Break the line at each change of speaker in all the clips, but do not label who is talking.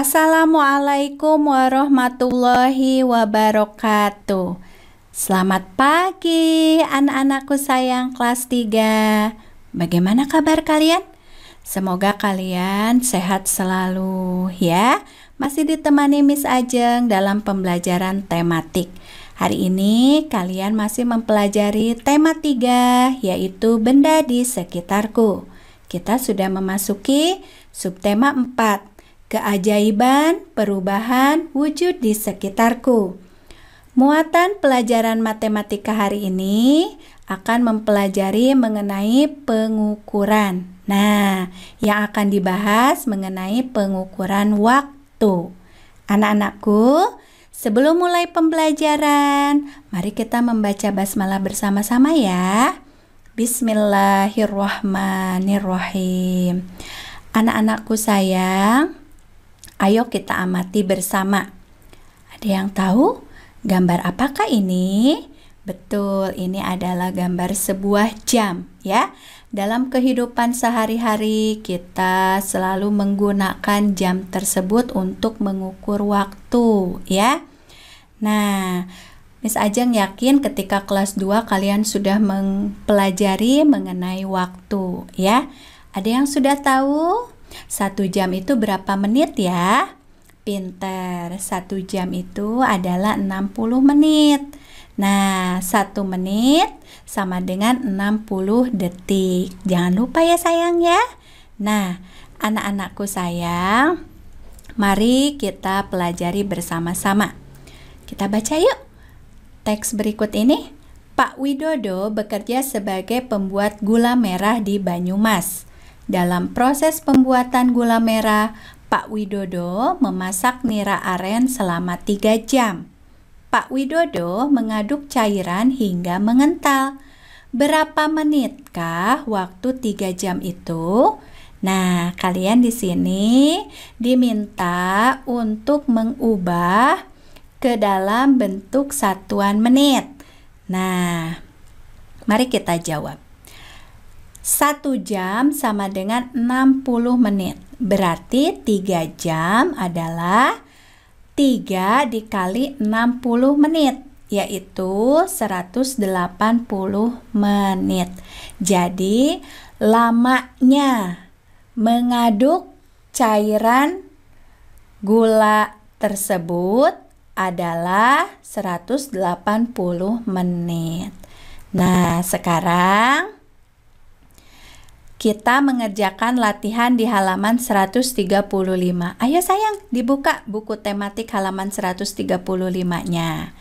Assalamualaikum warahmatullahi wabarakatuh. Selamat pagi anak-anakku sayang kelas 3. Bagaimana kabar kalian? Semoga kalian sehat selalu ya. Masih ditemani Miss Ajeng dalam pembelajaran tematik. Hari ini kalian masih mempelajari tema 3, yaitu benda di sekitarku. Kita sudah memasuki subtema 4. Keajaiban perubahan wujud di sekitarku. Muatan pelajaran matematika hari ini akan mempelajari mengenai pengukuran. Nah, yang akan dibahas mengenai pengukuran waktu. Anak-anakku, sebelum mulai pembelajaran, mari kita membaca basmalah bersama-sama ya. Bismillahirrahmanirrahim. Anak-anakku sayang, ayo kita amati bersama. Ada yang tahu gambar apakah ini? Betul, ini adalah gambar sebuah jam ya. Dalam kehidupan sehari-hari kita selalu menggunakan jam tersebut untuk mengukur waktu ya. Nah, Miss Ajeng yakin ketika kelas 2 kalian sudah mempelajari mengenai waktu ya. Ada yang sudah tahu? 1 jam itu berapa menit ya? Pinter, 1 jam itu adalah 60 menit. Nah, 1 menit sama dengan 60 detik. Jangan lupa ya sayang ya. Nah, anak-anakku sayang, mari kita pelajari bersama-sama. Kita baca yuk teks berikut ini. Pak Widodo bekerja sebagai pembuat gula merah di Banyumas. Dalam proses pembuatan gula merah, Pak Widodo memasak nira aren selama 3 jam. Pak Widodo mengaduk cairan hingga mengental. Berapa menitkah waktu 3 jam itu? Nah, kalian di sini diminta untuk mengubah ke dalam bentuk satuan menit. Nah, mari kita jawab. 1 jam sama dengan 60 menit. Berarti 3 jam adalah 3 dikali 60 menit, yaitu 180 menit. Jadi, lamanya mengaduk cairan gula tersebut adalah 180 menit. Nah, sekarang kita mengerjakan latihan di halaman 135. Ayo sayang, dibuka buku tematik halaman 135-nya.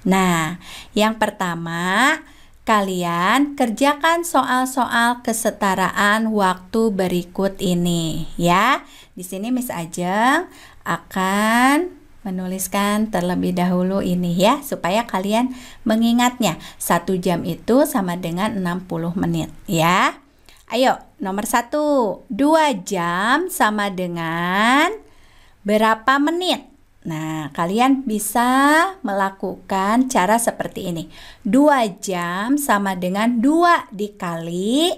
Nah, yang pertama, kalian kerjakan soal-soal kesetaraan waktu berikut ini ya. Di sini Miss Ajeng akan menuliskan terlebih dahulu ini ya, supaya kalian mengingatnya. 1 jam itu sama dengan 60 menit ya. Ayo, nomor 1, 2 jam sama dengan berapa menit? Nah, kalian bisa melakukan cara seperti ini. 2 jam sama dengan 2 dikali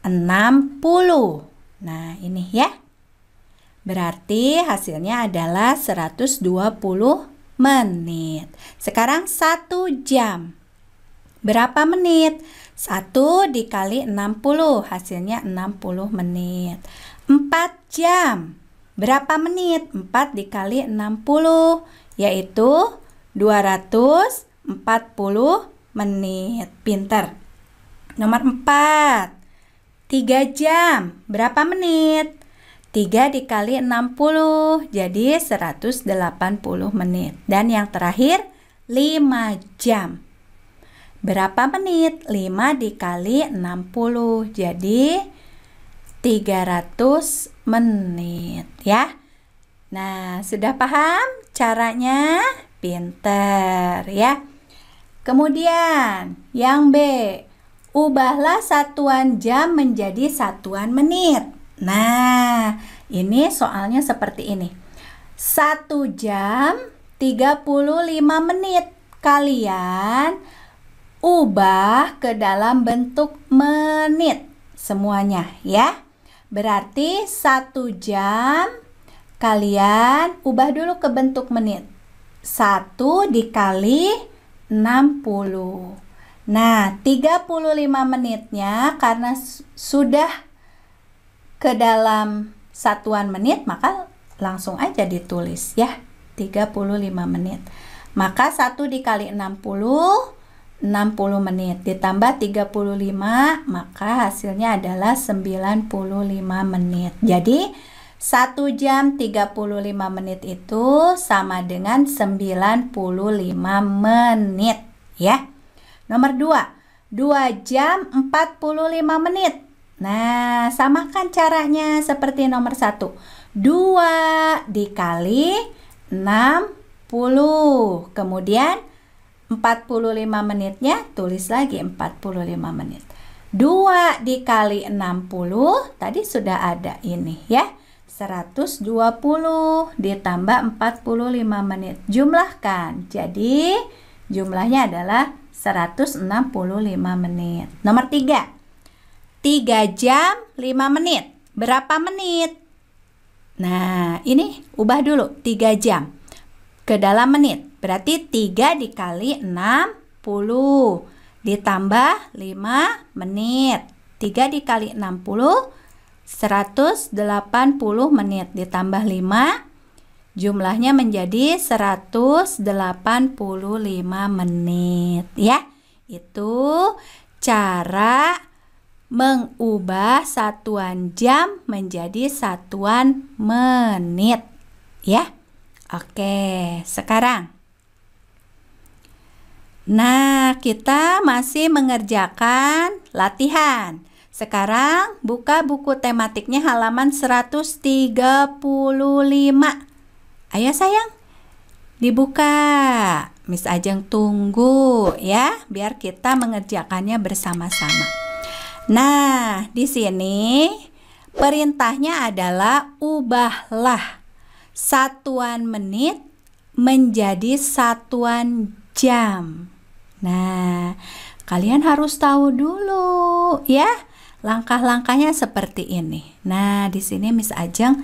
60. Nah, ini ya. Berarti hasilnya adalah 120 menit. Sekarang 1 jam. Berapa menit? 1 dikali 60, hasilnya 60 menit. 4 jam. Berapa menit? 4 dikali 60, yaitu 240 menit. Pinter. Nomor 4. 3 jam. Berapa menit? 3 dikali 60, jadi 180 menit. Dan yang terakhir, 5 jam. Berapa menit? 5 dikali 60, jadi 300 menit ya. Nah, sudah paham caranya? Pinter ya. Kemudian yang B, ubahlah satuan jam menjadi satuan menit. Nah, ini soalnya seperti ini. 1 jam 35 menit. Kalian ubah ke dalam bentuk menit semuanya ya. Berarti 1 jam kalian ubah dulu ke bentuk menit. 1 dikali 60. Nah, 35 menitnya karena sudah ke dalam satuan menit, maka langsung aja ditulis ya, 35 menit. Maka 1 dikali 60 menit ditambah 35, maka hasilnya adalah 95 menit. Jadi 1 jam 35 menit itu sama dengan 95 menit ya. Nomor 2, 2 jam 45 menit. Nah, samakan caranya seperti nomor 1. 2 dikali 60. Kemudian 45 menitnya tulis lagi 45 menit. 2 dikali 60 tadi sudah ada ini ya. 120 ditambah 45 menit. Jumlahkan. Jadi jumlahnya adalah 165 menit. Nomor 3. 3 jam 5 menit. Berapa menit? Nah, ini ubah dulu 3 jam ke dalam menit. Berarti 3 dikali 60 ditambah 5 menit. 3 dikali 60 180 menit ditambah 5, jumlahnya menjadi 185 menit ya. Itu cara mengubah satuan jam menjadi satuan menit ya. Oke, sekarang kita masih mengerjakan latihan. Sekarang buka buku tematiknya halaman 135. Ayo sayang, dibuka. Miss Ajeng tunggu ya, biar kita mengerjakannya bersama-sama. Nah, di sini perintahnya adalah ubahlah satuan menit menjadi satuan jam. Nah, kalian harus tahu dulu ya. Langkah-langkahnya seperti ini. Nah, di sini Miss Ajeng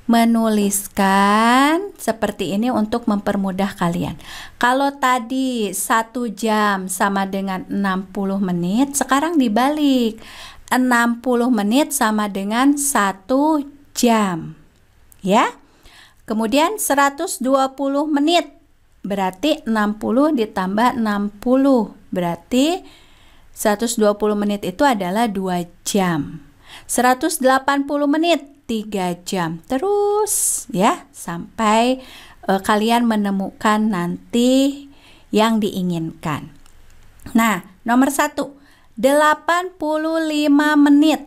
menuliskan seperti ini untuk mempermudah kalian. Kalau tadi 1 jam sama dengan 60 menit, sekarang dibalik. 60 menit sama dengan 1 jam. Ya. Kemudian 120 menit. Berarti 60 ditambah 60. Berarti 120 menit itu adalah 2 jam. 180 menit 3 jam. Terus ya sampai kalian menemukan nanti yang diinginkan. Nah, nomor 1, 85 menit.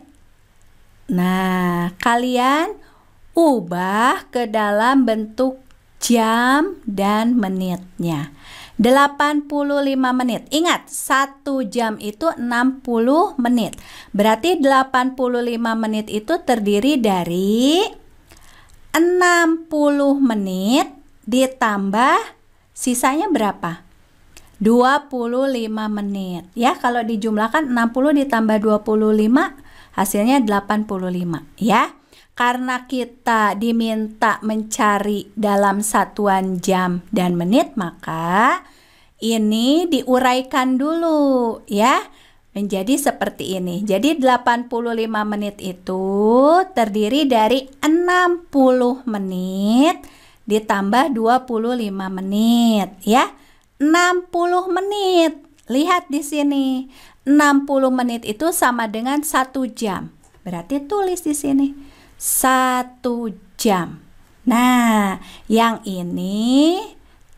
Nah, kalian ubah ke dalam bentuk jam dan menitnya. 85 menit. Ingat, 1 jam itu 60 menit. Berarti 85 menit itu terdiri dari 60 menit ditambah sisanya berapa? 25 menit. Ya, kalau dijumlahkan 60 ditambah 25 hasilnya 85 ya. Karena kita diminta mencari dalam satuan jam dan menit, maka ini diuraikan dulu ya, menjadi seperti ini. Jadi 85 menit itu terdiri dari 60 menit ditambah 25 menit ya. 60 menit. Lihat di sini. 60 menit itu sama dengan 1 jam. Berarti tulis di sini 1 jam. Nah, yang ini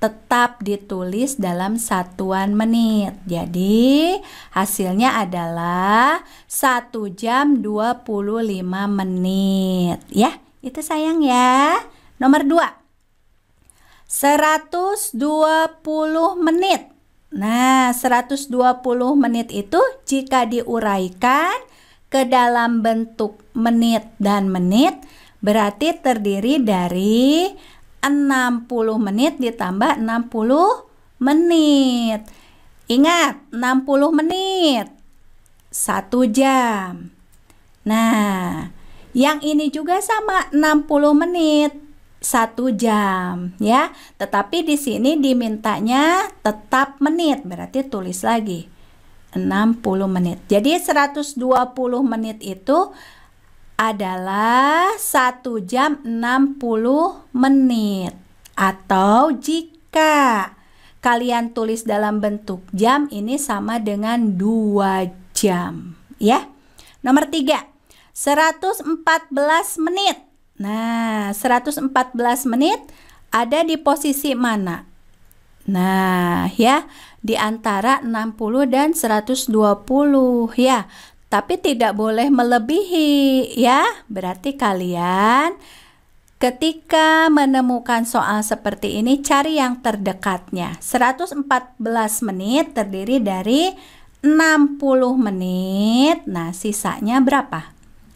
tetap ditulis dalam satuan menit. Jadi, hasilnya adalah 1 jam 25 menit. Ya, itu sayang ya. Nomor 2. 120 menit. Nah, 120 menit itu jika diuraikan ke dalam bentuk menit dan menit, berarti terdiri dari 60 menit ditambah 60 menit. Ingat, 60 menit 1 jam. Nah, yang ini juga sama 60 menit. 1 jam ya. Tetapi di sini dimintanya tetap menit, berarti tulis lagi 60 menit. Jadi 120 menit itu adalah 1 jam 60 menit. Atau jika kalian tulis dalam bentuk jam, ini sama dengan 2 jam ya. Nomor 3, 114 menit. Nah, 114 menit ada di posisi mana? Nah, ya, di antara 60 dan 120 ya. Tapi tidak boleh melebihi ya. Berarti kalian ketika menemukan soal seperti ini cari yang terdekatnya. 114 menit terdiri dari 60 menit. Nah, sisanya berapa?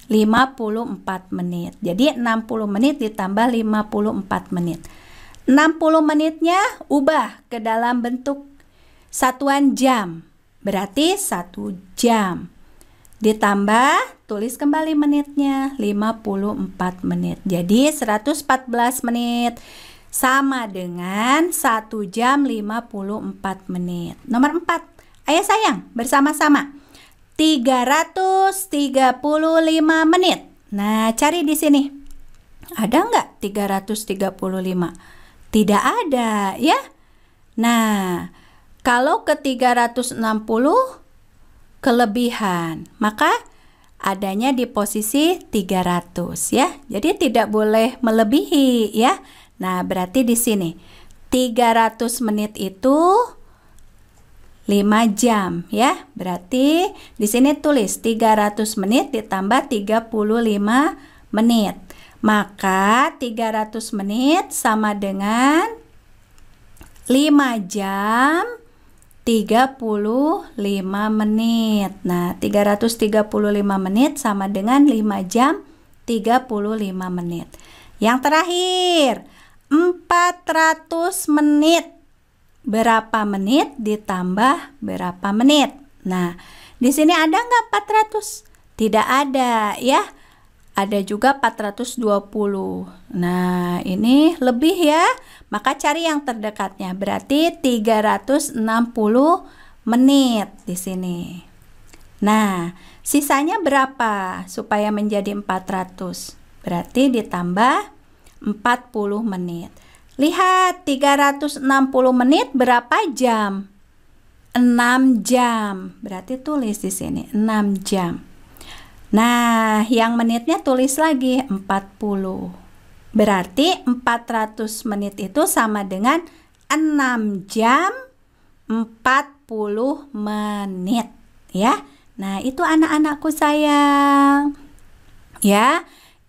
54 menit. Jadi 60 menit ditambah 54 menit. 60 menitnya ubah ke dalam bentuk satuan jam. Berarti 1 jam. Ditambah, tulis kembali menitnya, 54 menit. Jadi 114 menit sama dengan 1 jam 54 menit. Nomor 4, ayo sayang bersama-sama. 335 menit. Nah, cari di sini. Ada nggak 335? Tidak ada, ya. Nah, kalau ke 360 kelebihan, maka adanya di posisi 300 ya. Jadi tidak boleh melebihi ya. Nah, berarti di sini 300 menit itu 5 jam ya. Berarti di sini tulis 300 menit ditambah 35 menit. Maka 300 menit sama dengan 5 jam 35 menit. Nah, 335 menit sama dengan 5 jam 35 menit. Yang terakhir, 400 menit. Berapa menit ditambah berapa menit? Nah, di sini ada nggak 400? Tidak ada ya. Ada juga 420. Nah, ini lebih ya. Maka cari yang terdekatnya. Berarti 360 menit di sini. Nah, sisanya berapa supaya menjadi 400? Berarti ditambah 40 menit. Lihat, 360 menit berapa jam? 6 jam. Berarti tulis di sini 6 jam. Nah, yang menitnya tulis lagi 40. Berarti 400 menit itu sama dengan 6 jam 40 menit ya. Nah, itu anak-anakku sayang. Ya.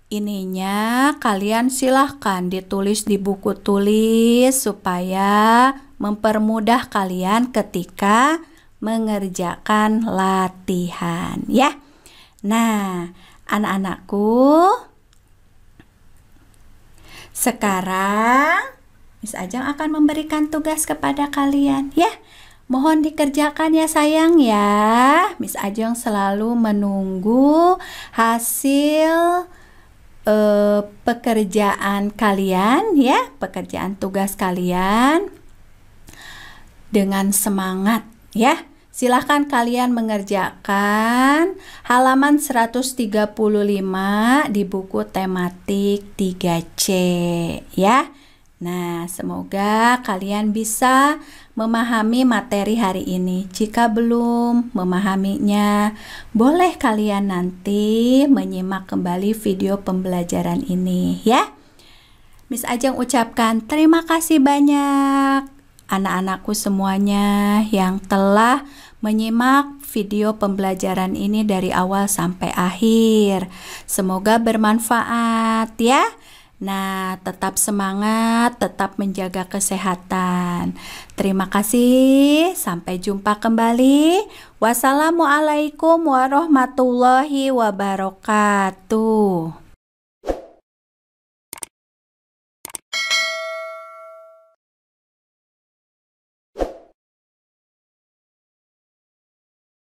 Ininya kalian silahkan ditulis di buku tulis supaya mempermudah kalian ketika mengerjakan latihan ya. Nah, anak-anakku, sekarang Miss Ajeng akan memberikan tugas kepada kalian ya. Mohon dikerjakan ya sayang ya. Miss Ajeng selalu menunggu hasil pekerjaan kalian ya, pekerjaan tugas kalian dengan semangat ya. Silahkan kalian mengerjakan halaman 135 di buku tematik 3C ya. Nah, semoga kalian bisa memahami materi hari ini. Jika belum memahaminya, boleh kalian nanti menyimak kembali video pembelajaran ini ya. Miss Ajeng ucapkan terima kasih banyak anak-anakku semuanya yang telah menyimak video pembelajaran ini dari awal sampai akhir. Semoga bermanfaat ya. Nah, tetap semangat, tetap menjaga kesehatan. Terima kasih, sampai jumpa kembali. Wassalamualaikum warahmatullahi wabarakatuh.